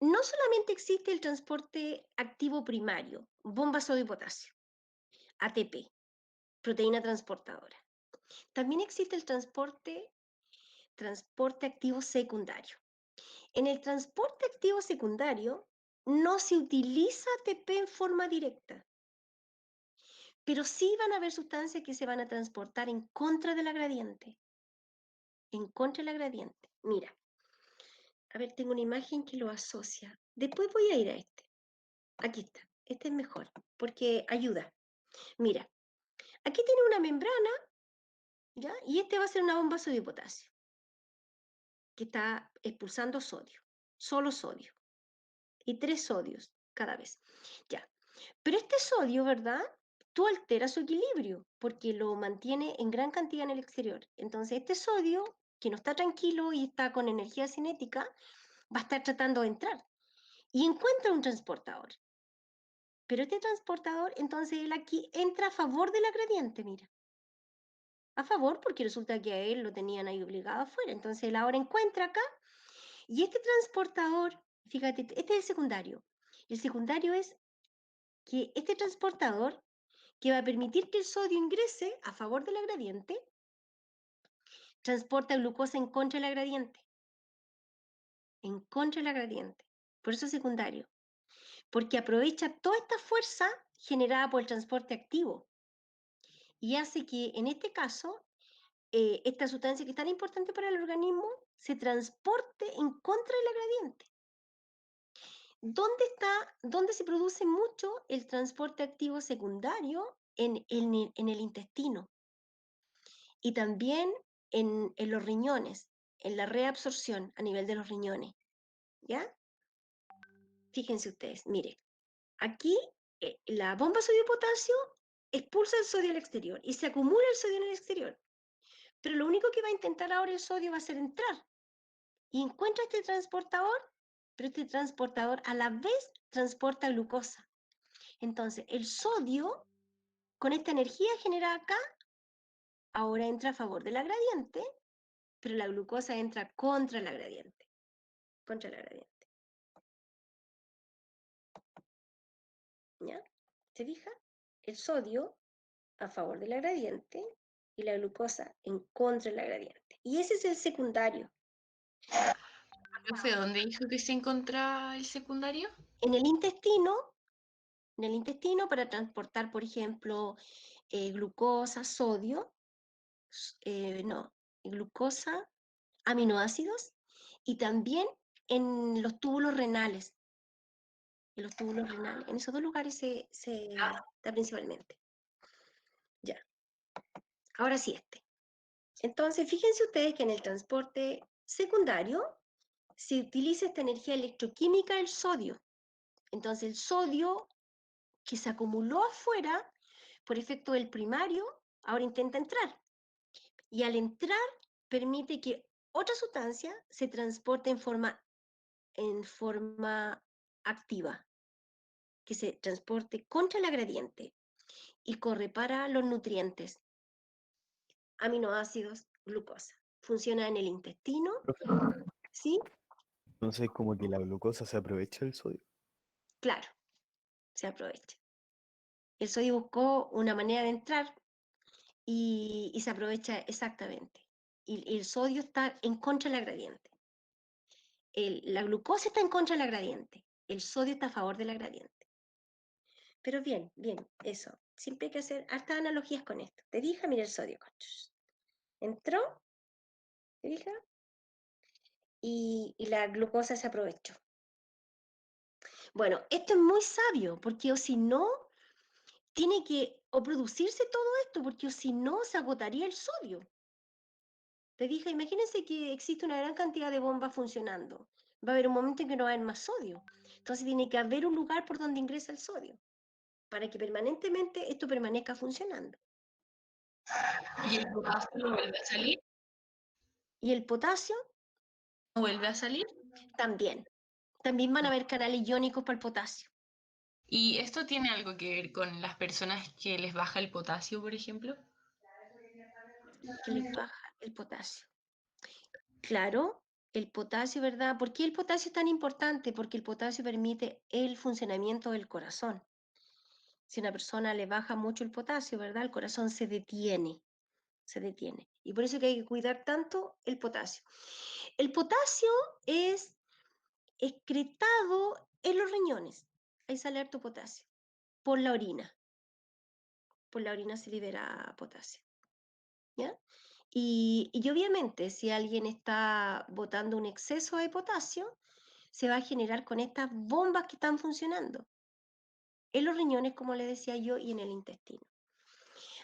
No solamente existe el transporte activo primario, bomba sodio y potasio, ATP, proteína transportadora. También existe el transporte activo secundario. En el transporte activo secundario no se utiliza ATP en forma directa, pero sí van a haber sustancias que se van a transportar en contra de la gradiente. En contra de la gradiente. Mira, a ver, tengo una imagen que lo asocia. Después voy a ir a este. Aquí está. Este es mejor, porque ayuda. Mira, aquí tiene una membrana, ¿ya? Y este va a ser una bomba sodio y potasio, que está expulsando sodio, solo sodio, y 3 sodios cada vez. Ya. Pero este sodio, ¿verdad? Tú alteras su equilibrio, porque lo mantiene en gran cantidad en el exterior. Entonces, este sodio, que no está tranquilo y está con energía cinética, va a estar tratando de entrar y encuentra un transportador. Pero este transportador, entonces él aquí entra a favor de la gradiente, mira. A favor, porque resulta que a él lo tenían ahí obligado afuera. Entonces él ahora encuentra acá, y este transportador, fíjate, este es el secundario. El secundario es que este transportador, que va a permitir que el sodio ingrese a favor de la gradiente, transporta glucosa en contra de la gradiente. En contra de la gradiente. Por eso es secundario. Porque aprovecha toda esta fuerza generada por el transporte activo y hace que, en este caso, esta sustancia que es tan importante para el organismo se transporte en contra de la gradiente. ¿Dónde se produce mucho el transporte activo secundario? En el intestino y también en los riñones, en la reabsorción a nivel de los riñones. ¿Ya? Fíjense ustedes, mire, aquí la bomba sodio-potasio expulsa el sodio al exterior y se acumula el sodio en el exterior. Pero lo único que va a intentar ahora el sodio va a ser entrar. Y encuentra este transportador, pero este transportador a la vez transporta glucosa. Entonces, el sodio, con esta energía generada acá, ahora entra a favor de la gradiente, pero la glucosa entra contra la gradiente. Contra la gradiente. ¿Ya? ¿Se fija? El sodio a favor de la gradiente y la glucosa en contra de la gradiente. Y ese es el secundario. Profe, ¿dónde dijo que se encontraba el secundario? En el intestino, para transportar, por ejemplo, glucosa, sodio, no, glucosa, aminoácidos, y también en los túbulos renales. En los túbulos renales. En esos dos lugares se da principalmente. Ya. Ahora sí este. Entonces, fíjense ustedes que en el transporte secundario se utiliza esta energía electroquímica del sodio. Entonces, el sodio que se acumuló afuera por efecto del primario, ahora intenta entrar. Y al entrar, permite que otra sustancia se transporte en forma activa, que se transporte contra la gradiente y corre para los nutrientes, aminoácidos, glucosa. Funciona en el intestino, Profe, ¿sí? entonces como que la glucosa se aprovecha del sodio. Claro, se aprovecha. El sodio buscó una manera de entrar y se aprovecha exactamente. Y el sodio está en contra de la gradiente. La glucosa está en contra de la gradiente. El sodio está a favor de la gradiente. Pero bien, bien, eso. Siempre hay que hacer hartas analogías con esto. Te dije, mira el sodio. Entró, te dije, y la glucosa se aprovechó. Bueno, esto es muy sabio, porque o si no, tiene que o producirse todo esto, porque o si no, se agotaría el sodio. Te dije, imagínense que existe una gran cantidad de bombas funcionando. Va a haber un momento en que no va a haber más sodio. Entonces tiene que haber un lugar por donde ingresa el sodio, para que permanentemente esto permanezca funcionando. ¿Y el potasio no vuelve a salir? Y el potasio ¿No vuelve a salir? también. También van a haber canales iónicos para el potasio, ¿Y esto tiene algo que ver con las personas que les baja el potasio, por ejemplo? que les baja el potasio. Claro, El potasio, ¿verdad? ¿Por qué el potasio es tan importante? Porque el potasio permite el funcionamiento del corazón. Si a una persona le baja mucho el potasio, ¿verdad? El corazón se detiene, se detiene. Y por eso que hay que cuidar tanto el potasio. El potasio es excretado en los riñones. Ahí sale harto potasio. Por la orina. Por la orina se libera potasio. ¿Ya? Y obviamente, si alguien está botando un exceso de potasio, se va a generar con estas bombas que están funcionando en los riñones, como les decía yo, y en el intestino.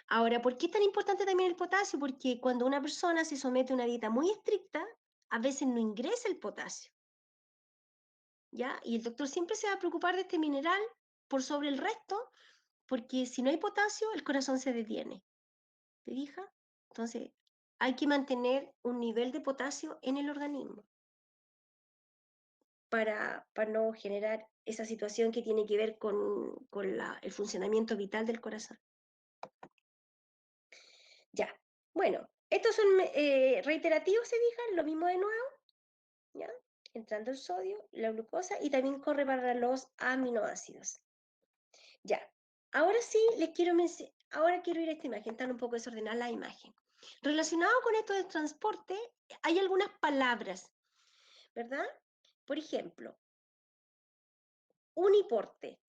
Ahora, ¿por qué es tan importante también el potasio? Porque cuando una persona se somete a una dieta muy estricta, a veces no ingresa el potasio, ¿ya? Y el doctor siempre se va a preocupar de este mineral por sobre el resto, porque si no hay potasio, el corazón se detiene. ¿Te fijas? Entonces, hay que mantener un nivel de potasio en el organismo para no generar esa situación que tiene que ver con el funcionamiento vital del corazón. Ya, bueno, estos son reiterativos, se fijan, lo mismo de nuevo, ¿ya? Entrando el sodio, la glucosa y también corre para los aminoácidos. Ya, ahora sí les quiero ahora quiero ir a esta imagen, están un poco desordenada la imagen. Relacionado con esto del transporte, hay algunas palabras, ¿verdad? Por ejemplo, uniporte.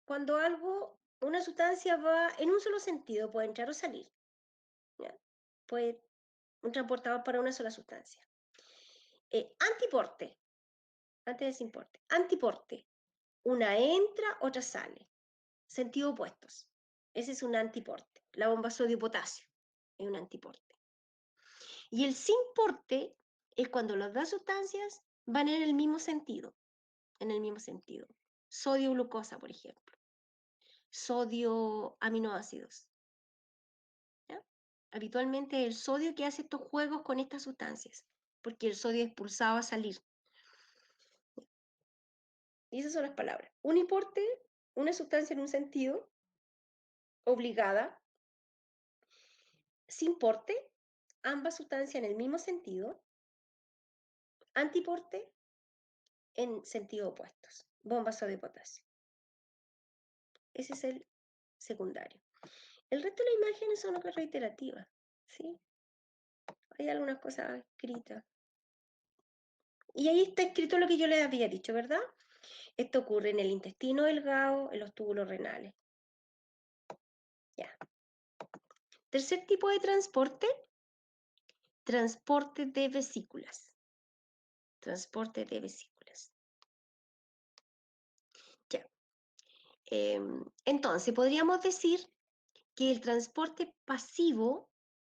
Cuando algo, una sustancia va en un solo sentido, puede entrar o salir, ¿ya? Puede un transportador para una sola sustancia. Antiporte, antes de desimporte. Antiporte, una entra, otra sale. Sentido opuestos. Ese es un antiporte. La bomba sodio-potasio es un antiporte. Y el simporte es cuando las dos sustancias van en el mismo sentido. En el mismo sentido. Sodio-glucosa, por ejemplo. Sodio-aminoácidos. ¿Ya? Habitualmente el sodio que hace estos juegos con estas sustancias, porque el sodio es expulsado a salir. Y esas son las palabras. Uniporte, una sustancia en un sentido, obligada. Simporte, ambas sustancias en el mismo sentido. Antiporte, en sentido opuestos. Bomba sodio potasio. Ese es el secundario. El resto de las imágenes son reiterativas, ¿sí? Hay algunas cosas escritas. Y ahí está escrito lo que yo les había dicho, ¿verdad? Esto ocurre en el intestino delgado, en los túbulos renales. Ya. Tercer tipo de transporte, transporte de vesículas. Transporte de vesículas. Ya. Entonces, podríamos decir que el transporte pasivo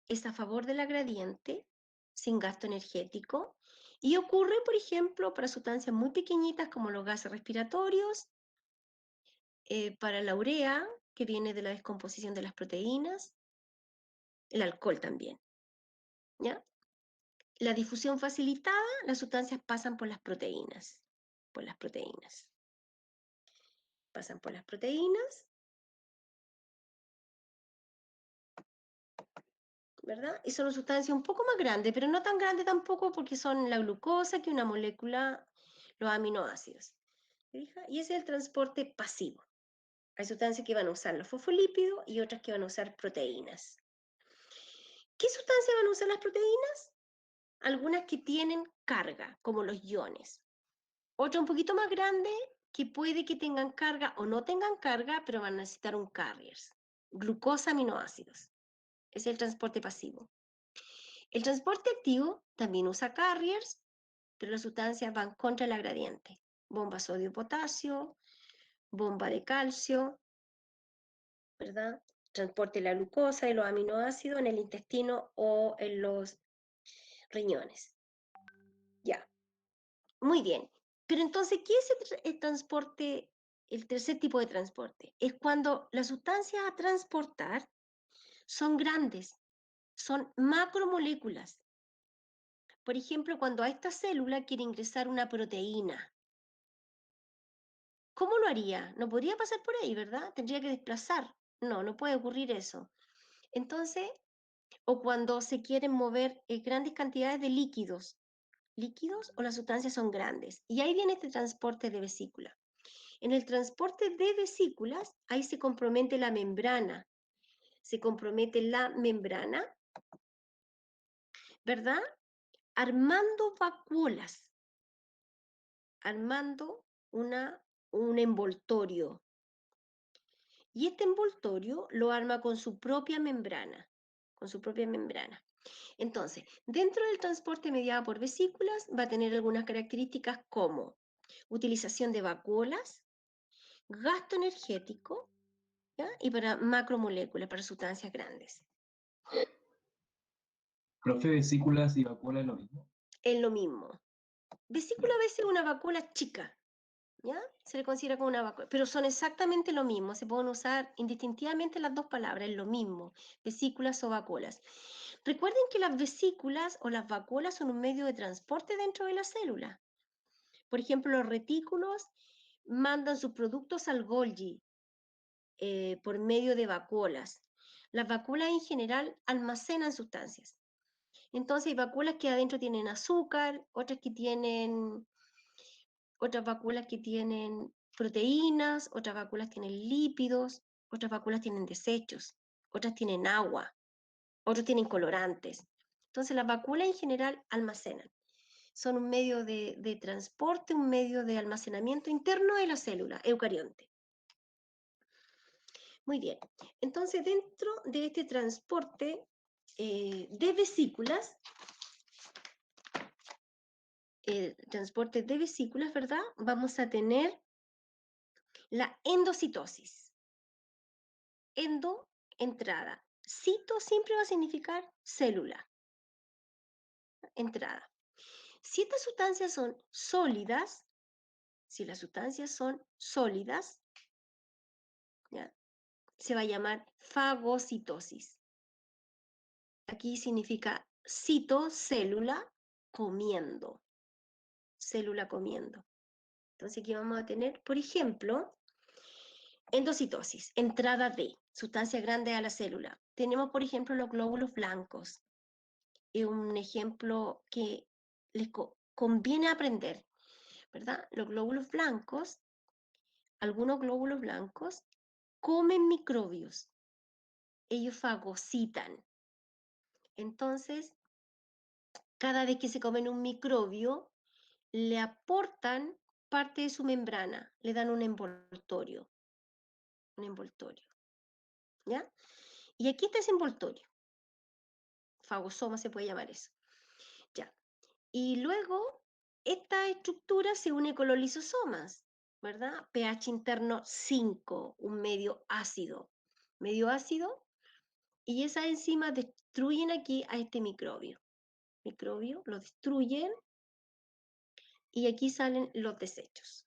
es a favor de la gradiente, sin gasto energético, y ocurre, por ejemplo, para sustancias muy pequeñitas como los gases respiratorios, para la urea, que viene de la descomposición de las proteínas, el alcohol también, ¿ya? La difusión facilitada, las sustancias pasan por las proteínas, por las proteínas. Pasan por las proteínas, ¿verdad? Y son sustancias un poco más grandes, pero no tan grandes tampoco porque son la glucosa, que una molécula, los aminoácidos. ¿Fija? Y ese es el transporte pasivo. Hay sustancias que van a usar los fosfolípidos y otras que van a usar proteínas. ¿Qué sustancias van a usar las proteínas? Algunas que tienen carga, como los iones. Otra un poquito más grande que puede que tengan carga o no tengan carga, pero van a necesitar un carriers. Glucosa, aminoácidos. Ese es el transporte pasivo. El transporte activo también usa carriers, pero las sustancias van contra la gradiente. Bomba sodio-potasio, bomba de calcio, ¿verdad? Transporte de la glucosa y los aminoácidos en el intestino o en los riñones. Ya, muy bien. Pero entonces, ¿qué es el transporte, el tercer tipo de transporte? Es cuando las sustancias a transportar son grandes, son macromoléculas. Por ejemplo, cuando a esta célula quiere ingresar una proteína, ¿cómo lo haría? No podría pasar por ahí, ¿verdad? Tendría que desplazar. No, no puede ocurrir eso. Entonces, o cuando se quieren mover grandes cantidades de líquidos, líquidos o las sustancias son grandes. Y ahí viene este transporte de vesícula. En el transporte de vesículas, ahí se compromete la membrana. Se compromete la membrana, ¿verdad? Armando vacuolas, armando un envoltorio. Y este envoltorio lo arma con su propia membrana, con su propia membrana. Entonces, dentro del transporte mediado por vesículas va a tener algunas características como utilización de vacuolas, gasto energético, ¿ya? Y para macromoléculas, para sustancias grandes. Profe, vesículas y vacuola es lo mismo. Es lo mismo. Vesícula a veces es una vacuola chica, ¿ya? Se le considera como una vacuola, pero son exactamente lo mismo, se pueden usar indistintivamente las dos palabras, es lo mismo, vesículas o vacuolas. Recuerden que las vesículas o las vacuolas son un medio de transporte dentro de la célula. Por ejemplo, los retículos mandan sus productos al Golgi por medio de vacuolas. Las vacuolas en general almacenan sustancias. Entonces hay vacuolas que adentro tienen azúcar, otras vacuolas que tienen proteínas, otras vacuolas tienen lípidos, otras vacuolas tienen desechos, otras tienen agua, otros tienen colorantes. Entonces las vacuolas en general almacenan. Son un medio de transporte, un medio de almacenamiento interno de la célula eucarionte. Muy bien. Entonces, dentro de este transporte de vesículas, ¿verdad? Vamos a tener la endocitosis. Endo, entrada. Cito siempre va a significar célula. Entrada. Si estas sustancias son sólidas, si las sustancias son sólidas, ¿ya? Se va a llamar fagocitosis. Aquí significa cito, célula, comiendo. Célula comiendo. Entonces aquí vamos a tener, por ejemplo, endocitosis, entrada de sustancias grandes a la célula. Tenemos, por ejemplo, los glóbulos blancos. Es un ejemplo que les conviene aprender, ¿verdad? Los glóbulos blancos, algunos glóbulos blancos, comen microbios. Ellos fagocitan. Entonces, cada vez que se comen un microbio, le aportan parte de su membrana, le dan un envoltorio, ¿ya? Y aquí está ese envoltorio, fagosoma se puede llamar eso, ¿ya? Y luego, esta estructura se une con los lisosomas, ¿verdad? pH interno 5, un medio ácido, y esas enzimas destruyen aquí a este microbio, lo destruyen, y aquí salen los desechos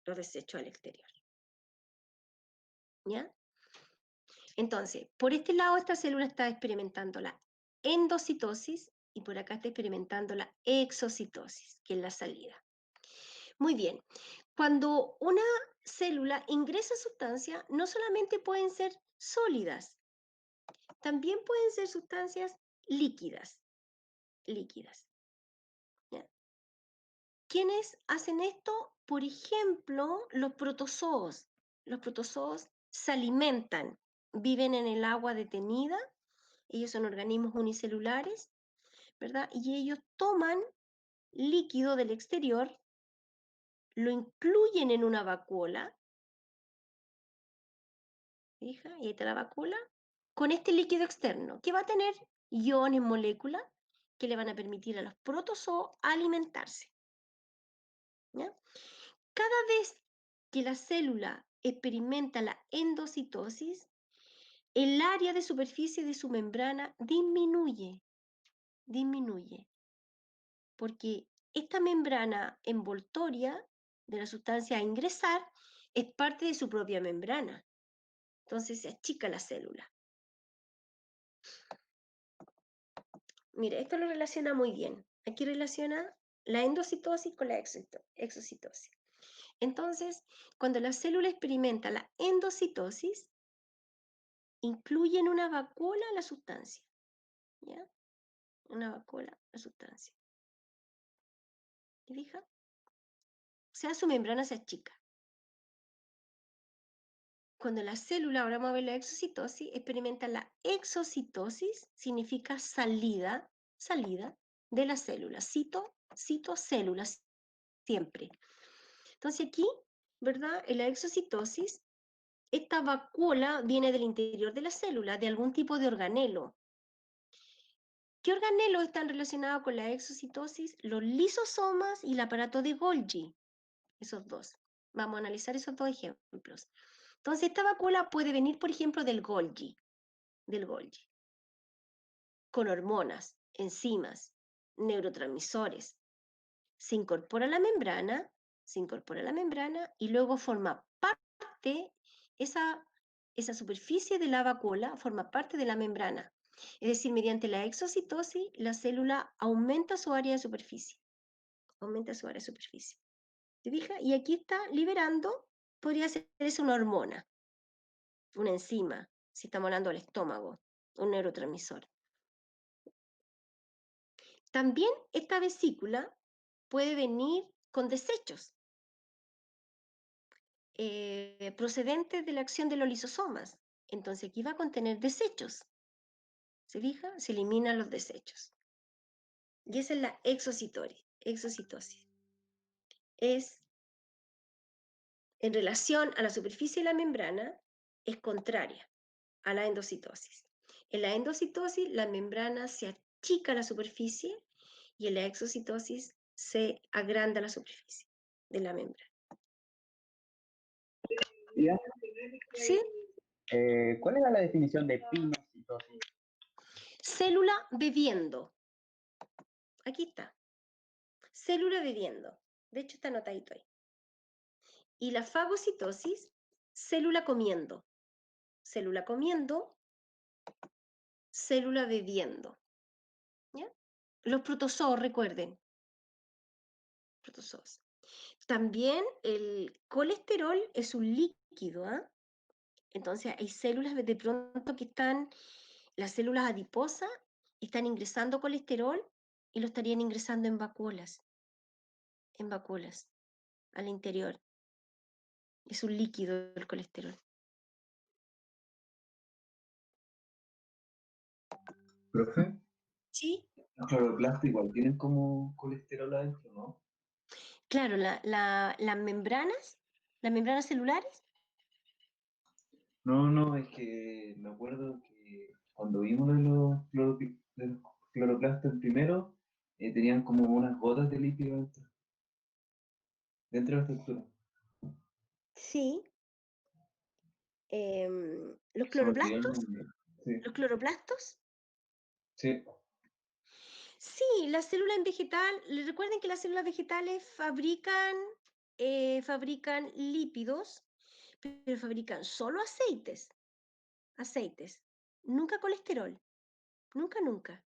al exterior, ¿ya? Entonces, por este lado esta célula está experimentando la endocitosis y por acá está experimentando la exocitosis, que es la salida. Muy bien, cuando una célula ingresa sustancia, no solamente pueden ser sólidas, también pueden ser sustancias líquidas. ¿Ya? ¿Quiénes hacen esto? Por ejemplo, los protozoos. Los protozoos se alimentan, viven en el agua detenida, ellos son organismos unicelulares, ¿verdad? Y ellos toman líquido del exterior, lo incluyen en una vacuola, fija, y ahí está la vacuola, con este líquido externo, que va a tener iones, moléculas, que le van a permitir a los protozoos alimentarse, ¿ya? Cada vez que la célula experimenta la endocitosis, el área de superficie de su membrana disminuye, porque esta membrana envoltoria de la sustancia a ingresar es parte de su propia membrana. Entonces se achica la célula. Mire, esto lo relaciona muy bien. Aquí relaciona la endocitosis con la exocitosis. Entonces, cuando la célula experimenta la endocitosis, incluye en una vacuola la sustancia, ¿ya? Una vacuola la sustancia. ¿Te fijas? O sea, su membrana se achica. Cuando la célula, ahora vamos a ver la exocitosis, experimenta la exocitosis, significa salida de la célula. Citocélulas, siempre. Entonces aquí, ¿verdad? En la exocitosis, esta vacuola viene del interior de la célula, de algún tipo de organelo. ¿Qué organelos están relacionados con la exocitosis? Los lisosomas y el aparato de Golgi, esos dos. Vamos a analizar esos dos ejemplos. Entonces, esta vacuola puede venir, por ejemplo, del Golgi, con hormonas, enzimas, neurotransmisores. Se incorpora a la membrana y luego forma parte, esa superficie de la vacuola forma parte de la membrana. Es decir, mediante la exocitosis, la célula aumenta su área de superficie. ¿Te fijas? Y aquí está liberando, podría ser una hormona, una enzima, si estamos hablando del estómago, un neurotransmisor. También esta vesícula puede venir con desechos procedentes de la acción de los lisosomas. Entonces aquí va a contener desechos. ¿Se fija? Se eliminan los desechos. Y esa es la exocitosis. Es en relación a la superficie de la membrana, es contraria a la endocitosis. En la endocitosis, la membrana se achica a la superficie y en la exocitosis se agranda la superficie de la membrana. ¿Ya? ¿Sí? ¿Cuál era la definición de pinocitosis? Célula bebiendo. Aquí está. Célula bebiendo. De hecho, está anotadito ahí. Y la fagocitosis, célula comiendo. Célula comiendo, célula bebiendo. ¿Ya? Los protozoos, recuerden. Protozoos. También el colesterol es un líquido, ¿ah? Entonces hay células de pronto que están, las células adiposas, están ingresando colesterol y lo estarían ingresando en vacuolas, al interior. Es un líquido el colesterol. Profe, ¿Sí? los cloroplastos igual tienen como colesterol adentro, ¿no? Claro, las membranas celulares. No, es que me acuerdo que cuando vimos de los cloroplastos primero, tenían como unas gotas de líquido dentro de la estructura. Sí. Los Se me olvidó el cloroplastos. nombre. Sí, Los cloroplastos. sí. Sí, las células en vegetal, recuerden que las células vegetales fabrican lípidos, pero fabrican solo aceites, nunca colesterol, nunca.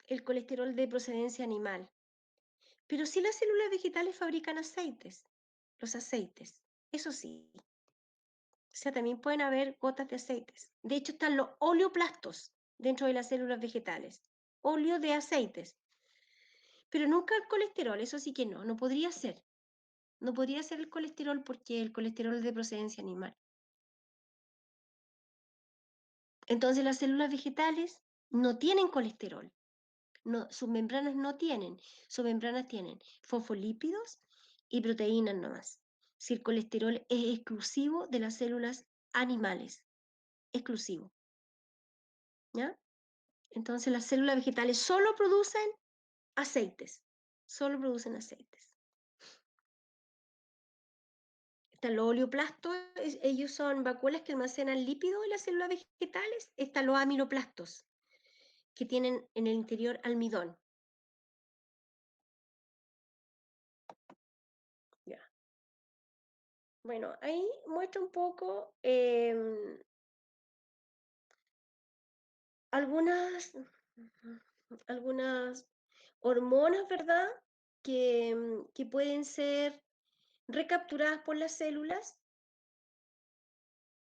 El colesterol de procedencia animal. Pero sí las células vegetales fabrican los aceites, eso sí. O sea, también pueden haber gotas de aceites. De hecho, están los oleoplastos dentro de las células vegetales. Óleo de aceites. Pero nunca el colesterol, eso sí que no podría ser. No podría ser el colesterol porque el colesterol es de procedencia animal. Entonces las células vegetales no tienen colesterol. No, sus membranas no tienen. Sus membranas tienen fosfolípidos y proteínas nomás. Si el colesterol es exclusivo de las células animales. Exclusivo. ¿Ya? Entonces las células vegetales solo producen aceites. Solo producen aceites. Están los oleoplastos, ellos son vacuolas que almacenan lípidos en las células vegetales. Están los aminoplastos, que tienen en el interior almidón. Ya. Bueno, ahí muestra un poco algunas hormonas, ¿verdad? Que pueden ser recapturadas por las células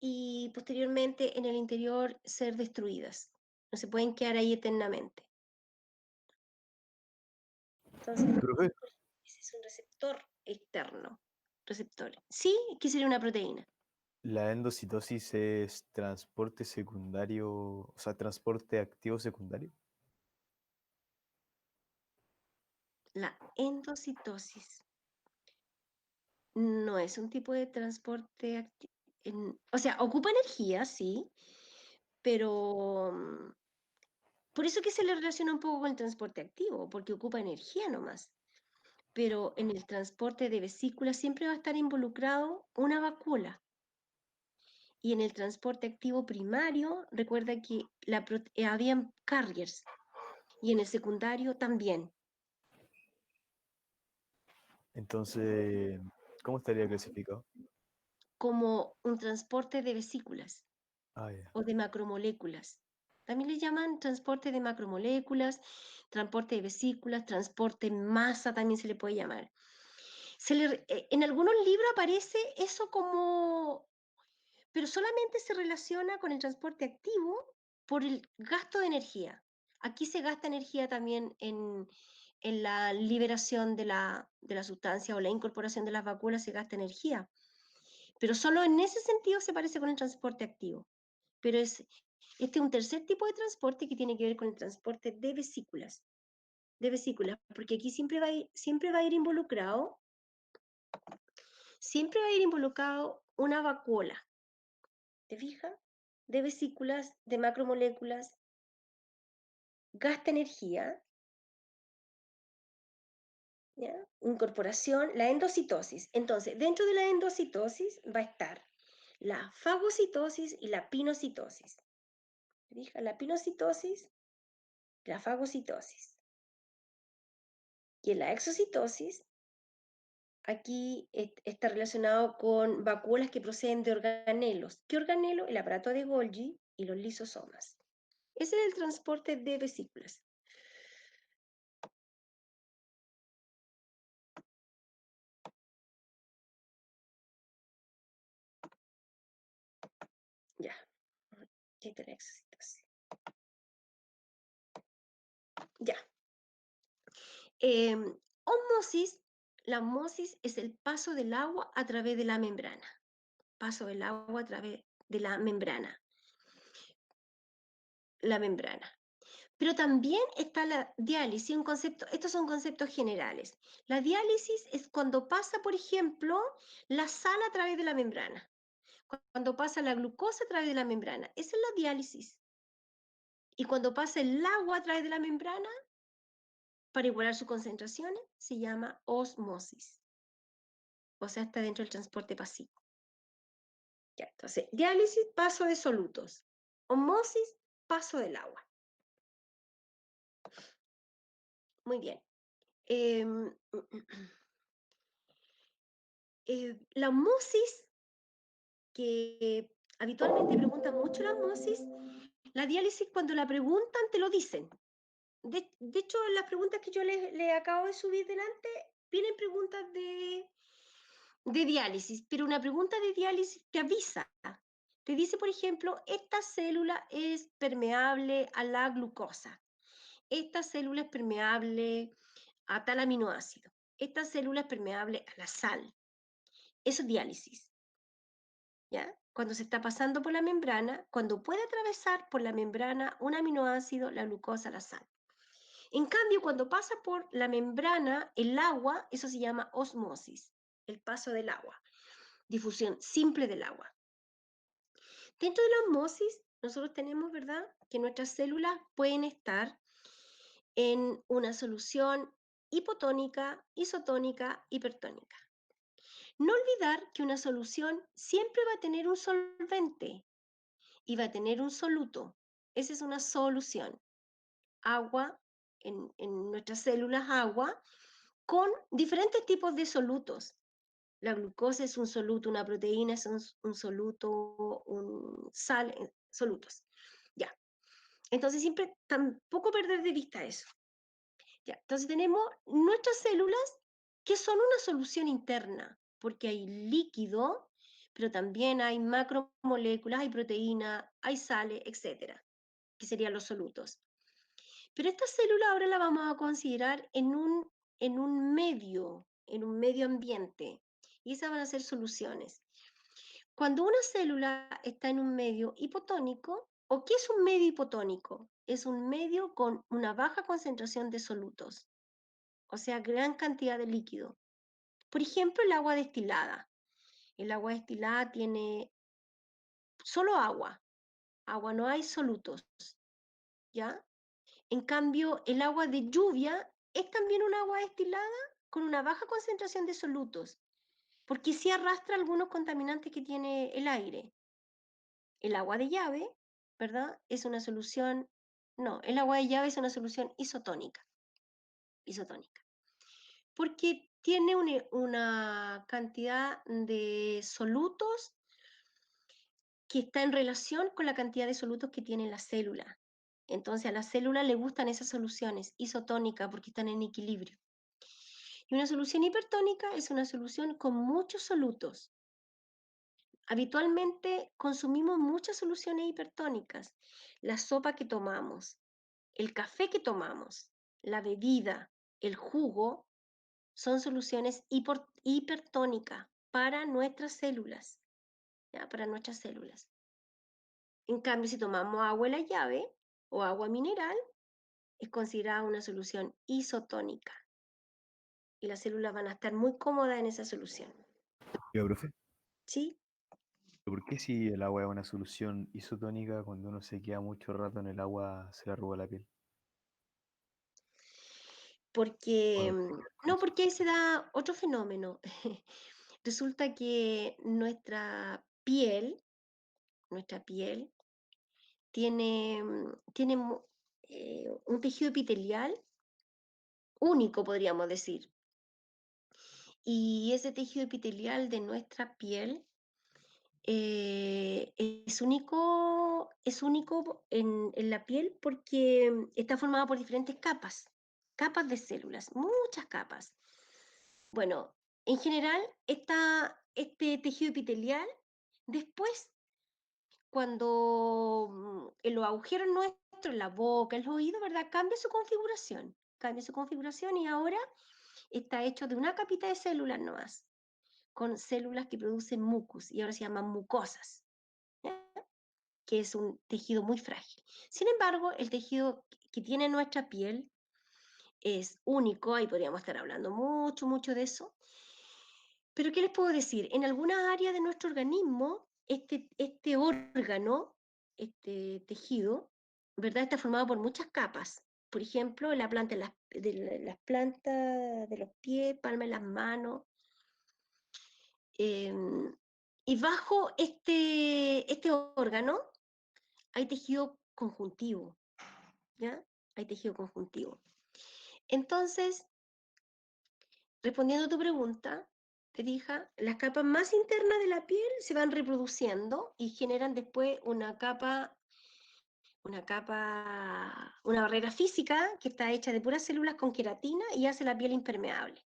y posteriormente en el interior ser destruidas. No se pueden quedar ahí eternamente. Entonces, Profe, Ese es un receptor externo. Receptor. Sí, ¿qué sería una proteína? La endocitosis es transporte secundario, o sea, transporte activo secundario. La endocitosis no es un tipo de transporte activo. O sea, ocupa energía, sí, pero por eso que se le relaciona un poco con el transporte activo, porque ocupa energía nomás. Pero en el transporte de vesículas siempre va a estar involucrado una vacuola. Y en el transporte activo primario, recuerda que habían carriers. Y en el secundario también. Entonces, ¿cómo estaría clasificado? Como un transporte de vesículas Ah, ya. o de macromoléculas. También le llaman transporte de macromoléculas, transporte de vesículas, transporte en masa también se le puede llamar. En algunos libros aparece eso como, pero solamente se relaciona con el transporte activo por el gasto de energía. Aquí se gasta energía también en la liberación de la sustancia o la incorporación de las vacuolas se gasta energía. Pero solo en ese sentido se parece con el transporte activo. Pero este es un tercer tipo de transporte que tiene que ver con el transporte de vesículas. Porque aquí siempre va a ir involucrado una vacuola. ¿Te fijas? De vesículas, de macromoléculas, gasta energía, ¿ya? Incorporación, la endocitosis. Entonces, dentro de la endocitosis va a estar la fagocitosis y la pinocitosis. ¿Te fijas? La pinocitosis, la fagocitosis. Y en la exocitosis, aquí está relacionado con vacuolas que proceden de organelos. ¿Qué organelo? El aparato de Golgi y los lisosomas. Ese es el transporte de vesículas. Ya. Aquí está la exocitosis. Ya. Osmosis. La osmosis es el paso del agua a través de la membrana. Paso del agua a través de la membrana. La membrana. Pero también está la diálisis, estos son conceptos generales. La diálisis es cuando pasa, por ejemplo, la sal a través de la membrana. Cuando pasa la glucosa a través de la membrana. Esa es la diálisis. Y cuando pasa el agua a través de la membrana, para igualar sus concentraciones, se llama osmosis. O sea, está dentro del transporte pasivo. Ya, entonces, diálisis, paso de solutos. Osmosis, paso del agua. Muy bien. La osmosis, que habitualmente preguntan mucho la osmosis, la diálisis cuando la preguntan te lo dicen. De hecho, en las preguntas que yo le acabo de subir delante, vienen preguntas de diálisis, pero una pregunta de diálisis te avisa. Te dice, por ejemplo, esta célula es permeable a la glucosa. Esta célula es permeable a tal aminoácido. Esta célula es permeable a la sal. Eso es diálisis. ¿Ya? Cuando se está pasando por la membrana, cuando puede atravesar por la membrana un aminoácido, la glucosa, la sal. En cambio, cuando pasa por la membrana, el agua, eso se llama osmosis, el paso del agua, difusión simple del agua. Dentro de la osmosis, nosotros tenemos, ¿verdad?, que nuestras células pueden estar en una solución hipotónica, isotónica, hipertónica. No olvidar que una solución siempre va a tener un solvente y va a tener un soluto. Esa es una solución. Agua, en nuestras células agua, con diferentes tipos de solutos. La glucosa es un soluto, una proteína es un soluto, sal, solutos. Ya. Entonces siempre tampoco perder de vista eso. Ya. Entonces tenemos nuestras células que son una solución interna, porque hay líquido, pero también hay macromoléculas, hay proteína, hay sales, etcétera, que serían los solutos. Pero esta célula ahora la vamos a considerar en en un medio ambiente. Y esas van a ser soluciones. Cuando una célula está en un medio hipotónico, ¿o qué es un medio hipotónico? Es un medio con una baja concentración de solutos, o sea, gran cantidad de líquido. Por ejemplo, el agua destilada. El agua destilada tiene solo agua, no hay solutos, ¿ya? En cambio, el agua de lluvia es también un agua destilada con una baja concentración de solutos, porque sí arrastra algunos contaminantes que tiene el aire. El agua de llave, ¿verdad? Es una solución, no, el agua de llave es una solución isotónica, porque tiene una cantidad de solutos que está en relación con la cantidad de solutos que tiene la célula. Entonces a la célula le gustan esas soluciones isotónicas porque están en equilibrio. Y una solución hipertónica es una solución con muchos solutos. Habitualmente consumimos muchas soluciones hipertónicas. La sopa que tomamos, el café que tomamos, la bebida, el jugo, son soluciones hipertónicas para nuestras células, ¿ya? Para nuestras células. En cambio, si tomamos agua de la llave o agua mineral, es considerada una solución isotónica. Y las células van a estar muy cómodas en esa solución. Oiga, profe, ¿Sí? ¿por qué si el agua es una solución isotónica, cuando uno se queda mucho rato en el agua se le arruga la piel? Porque, ¿O tiene que ver con no, eso? porque ahí se da otro fenómeno. Resulta que nuestra piel tiene un tejido epitelial único, podríamos decir. Y ese tejido epitelial de nuestra piel es único en la piel porque está formado por diferentes capas de células, muchas capas. Bueno, en general, este tejido epitelial, después, cuando en los agujeros nuestros, en la boca, en los oídos, ¿verdad? Cambia su configuración y ahora está hecho de una capita de células nomás, con células que producen mucus y ahora se llaman mucosas, ¿ya? Que es un tejido muy frágil. Sin embargo, el tejido que tiene nuestra piel es único, ahí podríamos estar hablando mucho de eso. Pero ¿qué les puedo decir? En algunas áreas de nuestro organismo, este órgano, este tejido, ¿verdad? Está formado por muchas capas. Por ejemplo, la planta de las plantas de los pies, palmas de las manos. Y bajo este órgano hay tejido conjuntivo, ¿ya? Hay tejido conjuntivo. Entonces, respondiendo a tu pregunta, te dije, las capas más internas de la piel se van reproduciendo y generan después una barrera física que está hecha de puras células con queratina y hace la piel impermeable.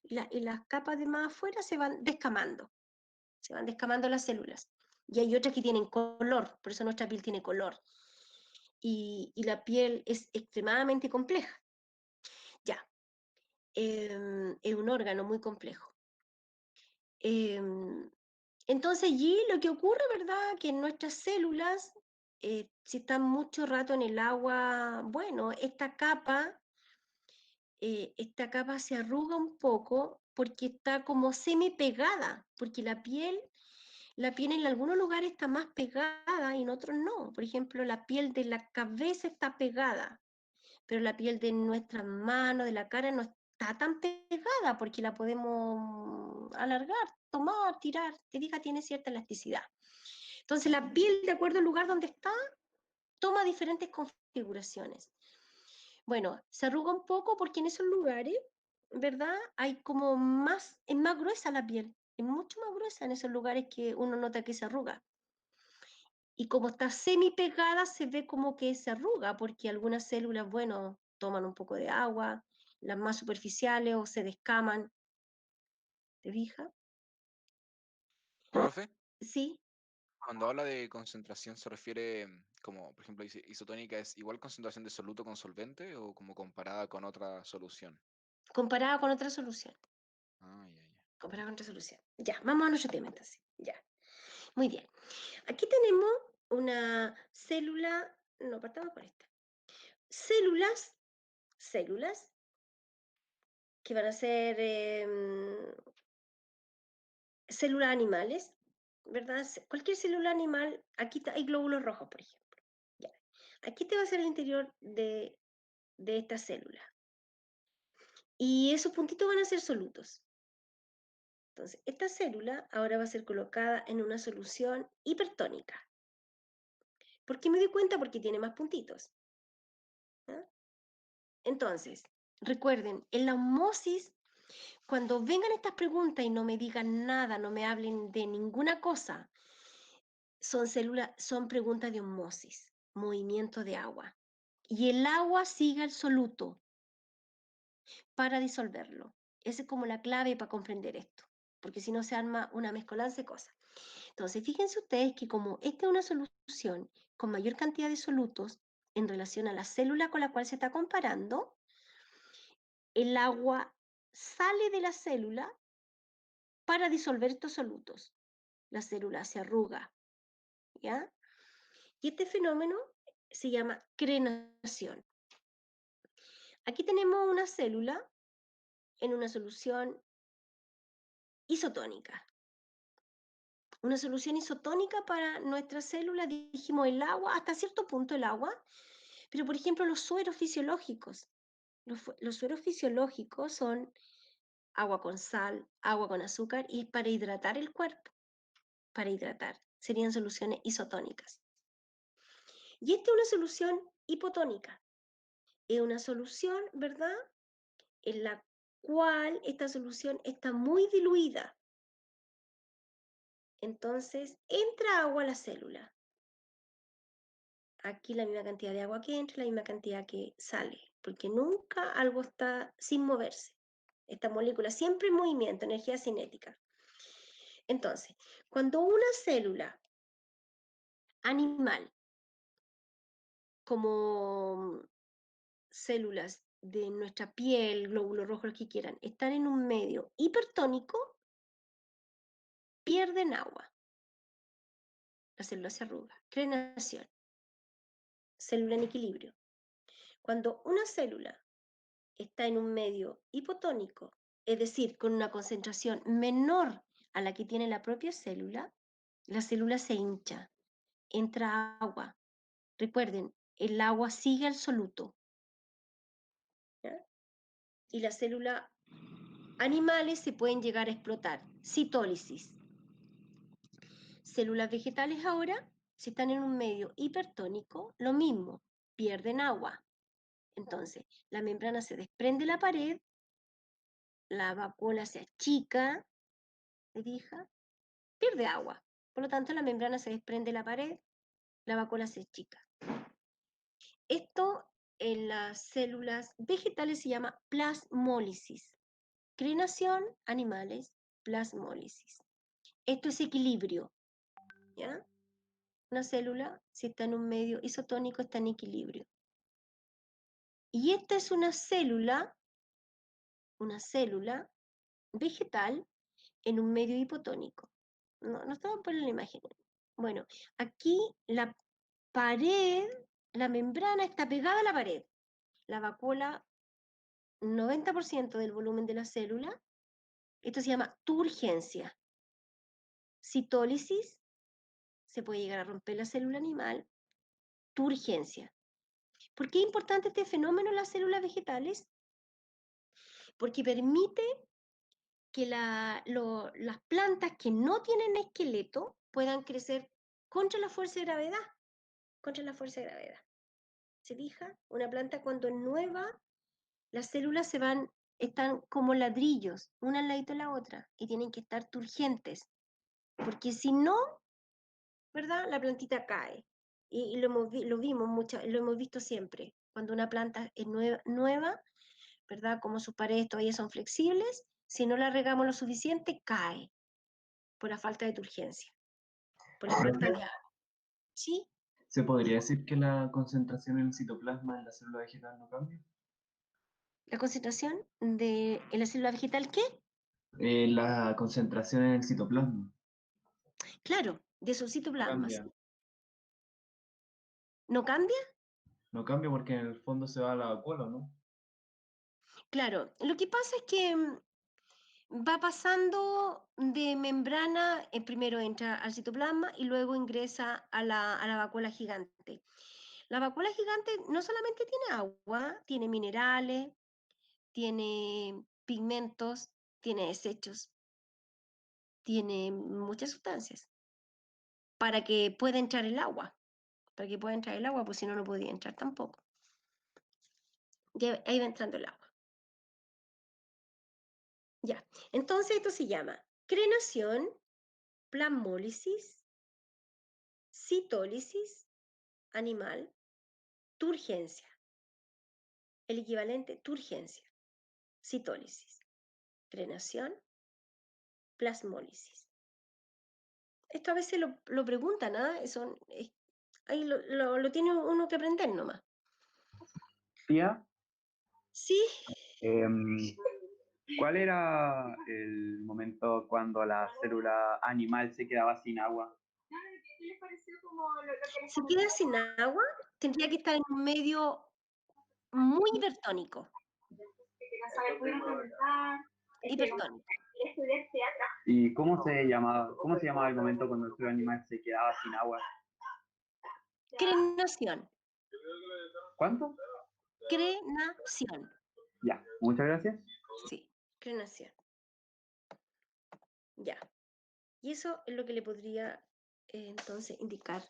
Y las capas de más afuera se van descamando las células. Y hay otras que tienen color, por eso nuestra piel tiene color. Y la piel es extremadamente compleja. Ya, es un órgano muy complejo. Entonces allí lo que ocurre, ¿verdad? Que en nuestras células, si están mucho rato en el agua, bueno, esta capa se arruga un poco porque está como semi pegada, porque la piel en algunos lugares está más pegada y en otros no. Por ejemplo, la piel de la cabeza está pegada, pero la piel de nuestras manos, de la cara, no está tan pegada porque la podemos alargar, tomar, tirar. Te diga, tiene cierta elasticidad. Entonces, la piel, de acuerdo al lugar donde está, toma diferentes configuraciones. Bueno, se arruga un poco porque en esos lugares, ¿verdad? Es más gruesa la piel, es mucho más gruesa en esos lugares que uno nota que se arruga. Y como está semi pegada, se ve como que se arruga, porque algunas células, bueno, toman un poco de agua, las más superficiales o se descaman. ¿Te fijas? Profe, Sí. cuando habla de concentración se refiere como, por ejemplo, dice isotónica, ¿es igual concentración de soluto con solvente o como comparada con otra solución? comparada con otra solución. Ah, ya, ya. Comparada con otra solución. Ya, vamos a nuestro tema entonces. Ya. Muy bien. Aquí tenemos una célula, no, partamos por esta. Células que van a ser células animales, ¿verdad? Cualquier célula animal, aquí hay glóbulos rojos, por ejemplo. Ya. Aquí te va a ser el interior de esta célula. Y esos puntitos van a ser solutos. Entonces, esta célula ahora va a ser colocada en una solución hipertónica. ¿Por qué me doy cuenta? Porque tiene más puntitos. ¿Ah? Entonces, recuerden, en la osmosis, cuando vengan estas preguntas y no me digan nada, no me hablen de ninguna cosa, son preguntas de osmosis, movimiento de agua. Y el agua sigue al soluto para disolverlo. Esa es como la clave para comprender esto, porque si no se arma una mezcolanza de cosas. Entonces, fíjense ustedes que como esta es una solución con mayor cantidad de solutos en relación a la célula con la cual se está comparando, el agua sale de la célula para disolver estos solutos. La célula se arruga, ¿ya? Y este fenómeno se llama crenación. Aquí tenemos una célula en una solución isotónica. Una solución isotónica para nuestra célula, dijimos el agua, hasta cierto punto el agua, pero por ejemplo los sueros fisiológicos. Los sueros fisiológicos son agua con sal, agua con azúcar y es para hidratar el cuerpo, para hidratar. Serían soluciones isotónicas. Y esta es una solución hipotónica. Es una solución, ¿verdad?, en la cual esta solución está muy diluida. Entonces, entra agua a la célula. Aquí la misma cantidad de agua que entra, la misma cantidad que sale, porque nunca algo está sin moverse. Esta molécula siempre en movimiento, energía cinética. Entonces, cuando una célula animal, como células de nuestra piel, glóbulos rojos, los que quieran, están en un medio hipertónico, pierden agua. La célula se arruga. Crenación. Célula en equilibrio. Cuando una célula está en un medio hipotónico, es decir, con una concentración menor a la que tiene la propia célula, la célula se hincha, entra agua. Recuerden, el agua sigue al soluto. ¿Ya? Y las células animales se pueden llegar a explotar. Citólisis. Células vegetales ahora, si están en un medio hipertónico, lo mismo, pierden agua. Entonces, la membrana se desprende de la pared, la vacuola se achica, ¿se fija? Pierde agua. Por lo tanto, la membrana se desprende de la pared, la vacuola se achica. Esto en las células vegetales se llama plasmólisis. Crenación, animales, plasmólisis. Esto es equilibrio, ¿ya? Una célula, si está en un medio isotónico, está en equilibrio. Y esta es una célula vegetal en un medio hipotónico. No estaba por la imagen. Bueno, aquí la pared, la membrana está pegada a la pared. La vacuola, 90% del volumen de la célula. Esto se llama turgencia. Citólisis, se puede llegar a romper la célula animal. Turgencia. ¿Por qué es importante este fenómeno en las células vegetales? Porque permite que las plantas que no tienen esqueleto puedan crecer contra la fuerza de gravedad. Contra la fuerza de gravedad. ¿Se fija? Una planta cuando es nueva, las células están como ladrillos, una al ladito de la otra, y tienen que estar turgentes, porque si no, ¿verdad?, la plantita cae. Y lo hemos visto siempre. Cuando una planta es nueva, ¿verdad?, como sus paredes todavía son flexibles, si no la regamos lo suficiente, cae por la falta de turgencia, por la falta de agua. ¿Sí? ¿Se podría decir que la concentración en el citoplasma en la célula vegetal no cambia? La concentración en la célula vegetal, ¿qué? La concentración en el citoplasma. Claro, de su citoplasma. Cambia. ¿Sí? ¿No cambia? No cambia porque en el fondo se va a la vacuola, ¿no? Claro, lo que pasa es que va pasando de membrana, primero entra al citoplasma y luego ingresa a la vacuola gigante. La vacuola gigante no solamente tiene agua, tiene minerales, tiene pigmentos, tiene desechos, tiene muchas sustancias para que pueda entrar el agua. Para que pueda entrar el agua, pues si no, no podía entrar tampoco. Ya, ahí va entrando el agua. Ya, entonces esto se llama crenación, plasmólisis, citólisis animal, turgencia. El equivalente, turgencia, citólisis, crenación, plasmólisis. Esto a veces lo preguntan, ¿ah? Ahí lo tiene uno que aprender nomás. Tía, Sí, ¿cuál era el momento cuando la célula animal se quedaba sin agua? si queda sin agua, tendría que estar en un medio muy hipertónico. Hipertónico. ¿Y cómo se llamaba el momento cuando el célula animal se quedaba sin agua? Crenación. ¿Cuánto? Crenación. Ya, muchas gracias. Sí, crenación. Ya. Y eso es lo que le podría entonces indicar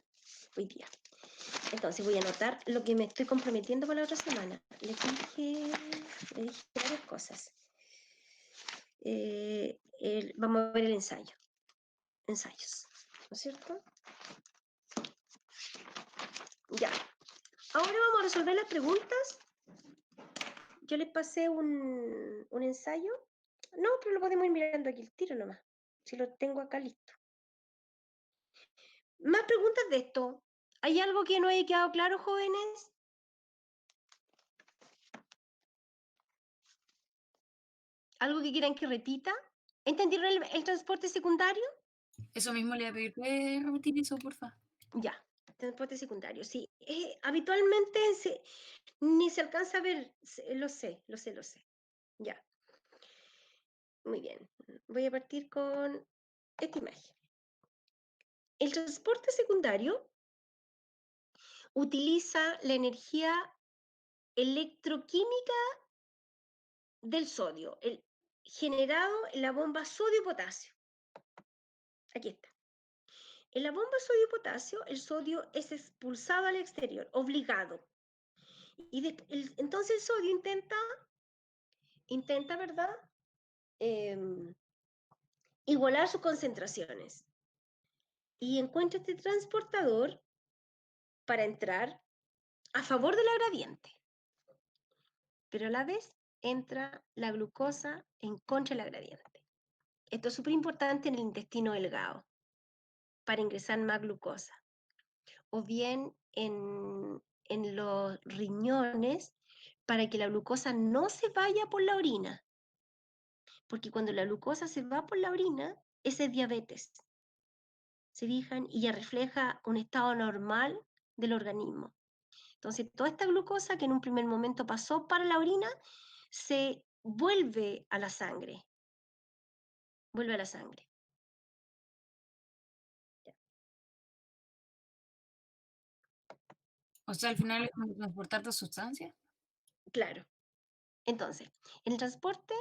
hoy día. Entonces voy a anotar lo que me estoy comprometiendo para la otra semana. Le dije varias cosas. Vamos a ver el ensayo. Ensayos. ¿No es cierto? Ya. Ahora vamos a resolver las preguntas. Yo les pasé un ensayo. No, pero lo podemos ir mirando aquí el tiro nomás. Si lo tengo acá listo. Más preguntas de esto. ¿Hay algo que no haya quedado claro, jóvenes? ¿Algo que quieran que repita? ¿Entendieron el transporte secundario? Eso mismo le voy a pedir. ¿Puedes repetir eso, porfa? Ya, transporte secundario, sí. Habitualmente ni se alcanza a ver, lo sé. Ya, muy bien. Voy a partir con esta imagen. El transporte secundario utiliza la energía electroquímica del sodio, generado en la bomba sodio-potasio. Aquí está. En la bomba sodio-potasio, el sodio es expulsado al exterior, obligado. Y entonces el sodio intenta, ¿verdad? Igualar sus concentraciones. Y encuentra este transportador para entrar a favor de la gradiente. Pero a la vez entra la glucosa en contra de la gradiente. Esto es súper importante en el intestino delgado, para ingresar más glucosa. O bien en los riñones, para que la glucosa no se vaya por la orina. Porque cuando la glucosa se va por la orina, ese es diabetes. Se fijan, y ya refleja un estado normal del organismo. Entonces, toda esta glucosa que en un primer momento pasó para la orina, se vuelve a la sangre. Vuelve a la sangre. O sea, al final es como transportar dos sustancias. Claro. Entonces, en el transporte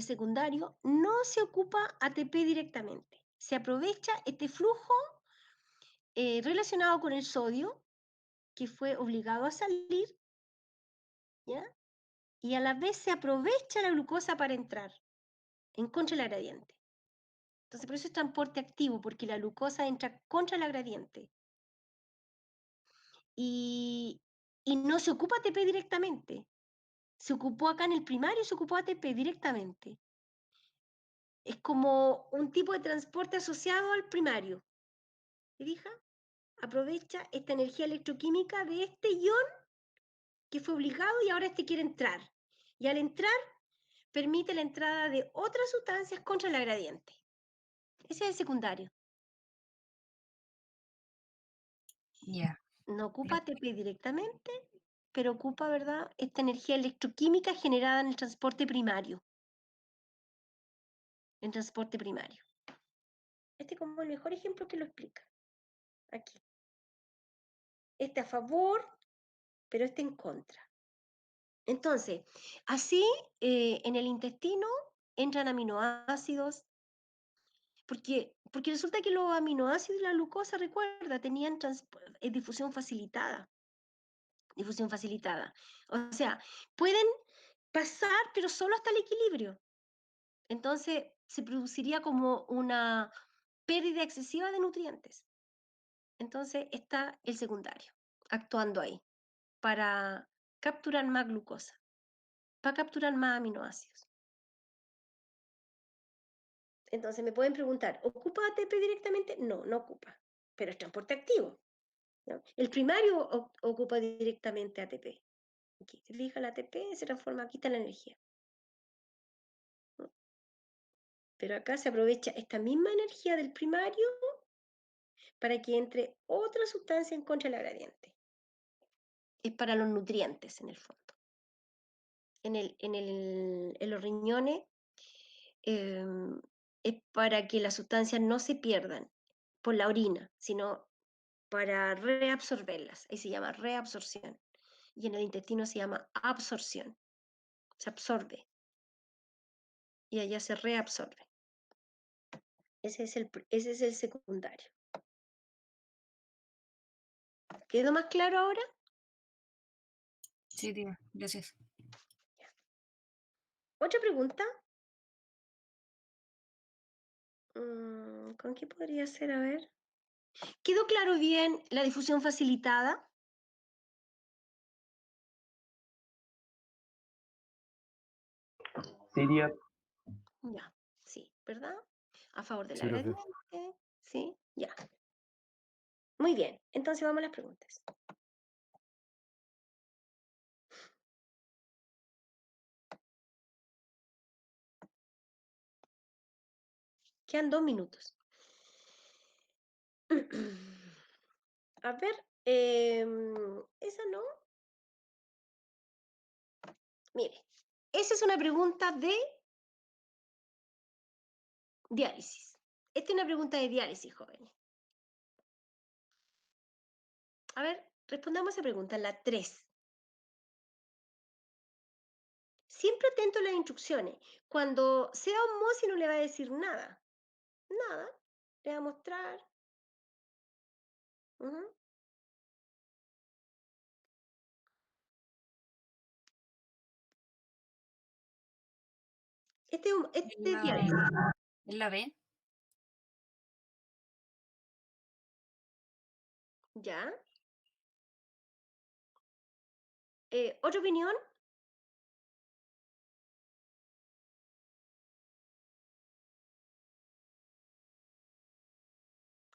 secundario no se ocupa ATP directamente. Se aprovecha este flujo relacionado con el sodio, que fue obligado a salir, ¿ya? Y a la vez se aprovecha la glucosa para entrar en contra de la gradiente. Entonces, por eso es transporte activo, porque la glucosa entra contra la gradiente. Y no se ocupa ATP directamente. Se ocupó acá en el primario, se ocupó ATP directamente. Es como un tipo de transporte asociado al primario. ¿Se fija? Aprovecha esta energía electroquímica de este ion que fue obligado y ahora este quiere entrar. Y al entrar, permite la entrada de otras sustancias contra la gradiente. Ese es el secundario. Ya. No ocupa ATP directamente, pero ocupa, ¿verdad?, esta energía electroquímica generada en el transporte primario. En transporte primario. Este es como el mejor ejemplo que lo explica. Aquí. Este a favor, pero este en contra. Entonces, así en el intestino entran aminoácidos, porque resulta que los aminoácidos y la glucosa, recuerda, tenían difusión facilitada. Difusión facilitada. O sea, pueden pasar, pero solo hasta el equilibrio. Entonces, se produciría como una pérdida excesiva de nutrientes. Entonces, está el secundario actuando ahí para capturar más glucosa, para capturar más aminoácidos. Entonces, me pueden preguntar, ¿ocupa ATP directamente? No, no ocupa, pero es transporte activo, ¿no? El primario ocupa directamente ATP. Aquí, ¿te fijas? El ATP se transforma, aquí está la energía. ¿No? Pero acá se aprovecha esta misma energía del primario para que entre otra sustancia en contra de la gradiente. Es para los nutrientes, en el fondo. En los riñones es para que las sustancias no se pierdan por la orina, sino para reabsorberlas. Ahí se llama reabsorción. Y en el intestino se llama absorción. Se absorbe. Y allá se reabsorbe. Ese es el secundario. ¿Quedó más claro ahora? Sí, tía, gracias. ¿Otra pregunta? ¿Con qué podría ser? A ver. ¿Quedó claro bien la difusión facilitada? Sí, tía. Ya, sí, ¿verdad? A favor de la Sí, profe. gradiente, sí, ya. Muy bien, entonces vamos a las preguntas. Quedan 2 minutos. A ver, esa no. Mire, esa es una pregunta de diálisis. Esta es una pregunta de diálisis, jóvenes. A ver, respondamos esa pregunta, la 3. Siempre atento a las instrucciones. Cuando sea osmosis no le va a decir nada. Nada. Le va a mostrar. Ujú. Este es diálisis. ¿Es la B? ¿Ya? ¿Otra opinión?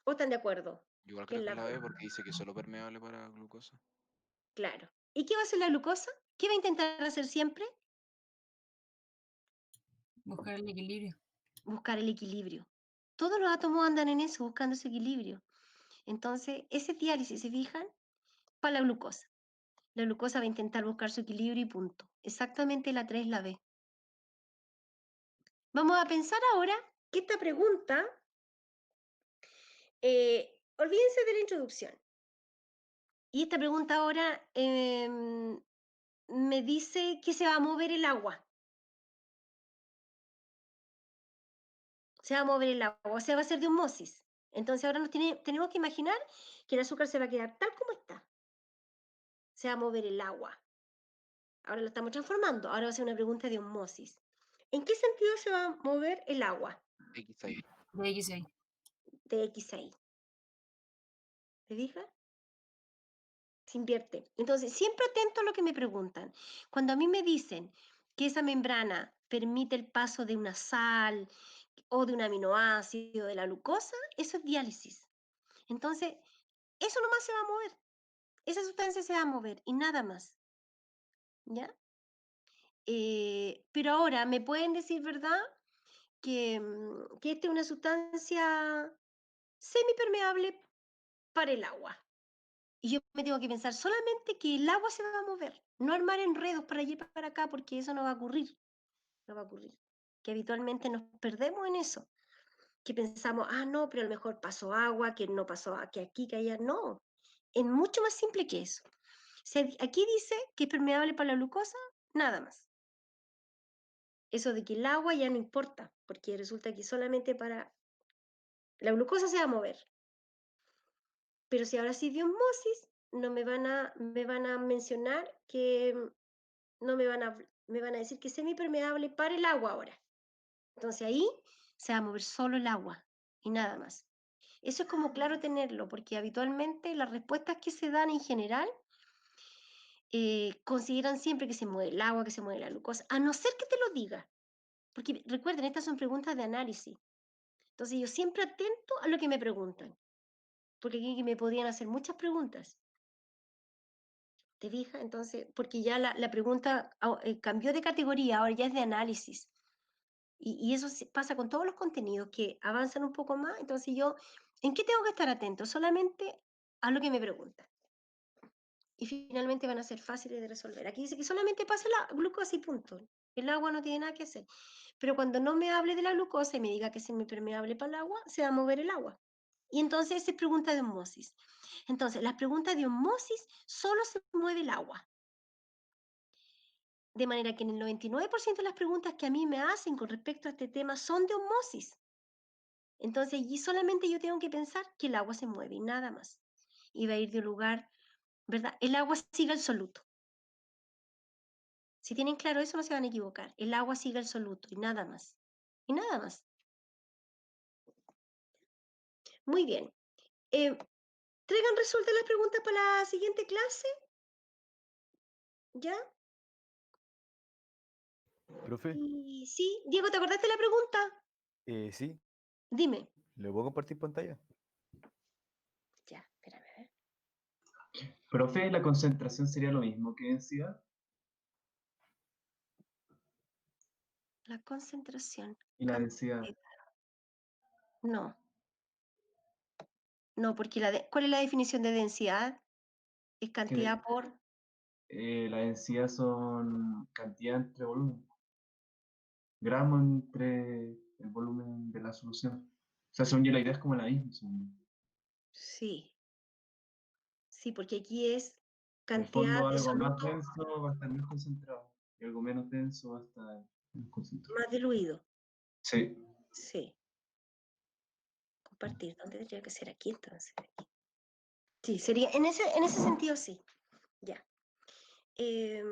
¿O están de acuerdo? Yo igual Que es creo que es la la B. B porque dice que es solo permeable para glucosa. Claro. ¿Y qué va a hacer la glucosa? ¿Qué va a intentar hacer siempre? Buscar el equilibrio. Buscar el equilibrio. Todos los átomos andan en eso, buscando ese equilibrio. Entonces, ese diálisis, ¿se fijan? Para la glucosa. La glucosa va a intentar buscar su equilibrio y punto. Exactamente la 3 es la B. Vamos a pensar ahora que esta pregunta, olvídense de la introducción. Y esta pregunta ahora me dice que se va a mover el agua. Se va a mover el agua, o sea, va a ser de osmosis. Entonces ahora tenemos que imaginar que el azúcar se va a quedar tal como está. Se va a mover el agua. Ahora lo estamos transformando. Ahora va a ser una pregunta de osmosis. ¿En qué sentido se va a mover el agua X ahí. De X6. de X a Y? ¿Te fijas? Se invierte. Entonces, siempre atento a lo que me preguntan. Cuando a mí me dicen que esa membrana permite el paso de una sal o de un aminoácido, de la glucosa, eso es diálisis. Entonces, eso nomás se va a mover. Esa sustancia se va a mover y nada más. ¿Ya? Pero ahora me pueden decir, ¿verdad? Que esta es una sustancia semipermeable para el agua. Y yo me tengo que pensar solamente que el agua se va a mover, no armar enredos para allá y para acá, porque eso no va a ocurrir. No va a ocurrir. Que habitualmente nos perdemos en eso. Que pensamos, no, pero a lo mejor pasó agua, que no pasó, que aquí, que allá. No, es mucho más simple que eso. Aquí dice que es permeable para la glucosa, nada más. Eso de que el agua ya no importa, porque resulta que solamente para la glucosa se va a mover. Pero si ahora sí de osmosis, no me van a mencionar que no me van a decir que es semipermeable para el agua ahora. Entonces ahí se va a mover solo el agua y nada más. Eso es como claro tenerlo, porque habitualmente las respuestas que se dan en general consideran siempre que se mueve el agua, que se mueve la glucosa, a no ser que te lo diga. Porque recuerden, estas son preguntas de análisis. Entonces yo siempre atento a lo que me preguntan, porque aquí me podrían hacer muchas preguntas. ¿Te fijas? Entonces, porque ya la pregunta cambió de categoría, ahora ya es de análisis. Y eso pasa con todos los contenidos que avanzan un poco más. Entonces yo, ¿en qué tengo que estar atento? Solamente a lo que me preguntan. Y finalmente van a ser fáciles de resolver. Aquí dice que solamente pasa la glucosa y punto. El agua no tiene nada que hacer. Pero cuando no me hable de la glucosa y me diga que es semipermeable para el agua, se va a mover el agua. Y entonces es pregunta de osmosis. Entonces, las preguntas de osmosis solo se mueve el agua. De manera que en el 99% de las preguntas que a mí me hacen con respecto a este tema son de osmosis. Entonces, y solamente yo tengo que pensar que el agua se mueve y nada más. Y va a ir de un lugar, ¿verdad? El agua sigue el soluto. Si tienen claro eso, no se van a equivocar. El agua sigue el soluto y nada más. Y nada más. Muy bien. ¿Traigan resueltas las preguntas para la siguiente clase? ¿Ya? Profe, Y sí, Diego, ¿te acordaste de la pregunta? sí, Dime. ¿le puedo compartir pantalla? Ya, espérame a ver. Profe, ¿la concentración sería lo mismo que densidad? La concentración. Y la densidad. No. No, porque ¿cuál es la definición de densidad? Es cantidad por... La densidad son cantidad entre volumen. Gramo entre el volumen de la solución. O sea, según yo la idea es como la misma. Sí. Sí, porque aquí es En el fondo cantidad de algo más soluto denso va a estar más concentrado. Y algo menos denso va a estar menos concentrado. más diluido. Sí. Sí. Compartir. ¿Dónde tendría que ser? Aquí entonces. Aquí. Sí, sería en ese sentido sí. Ya.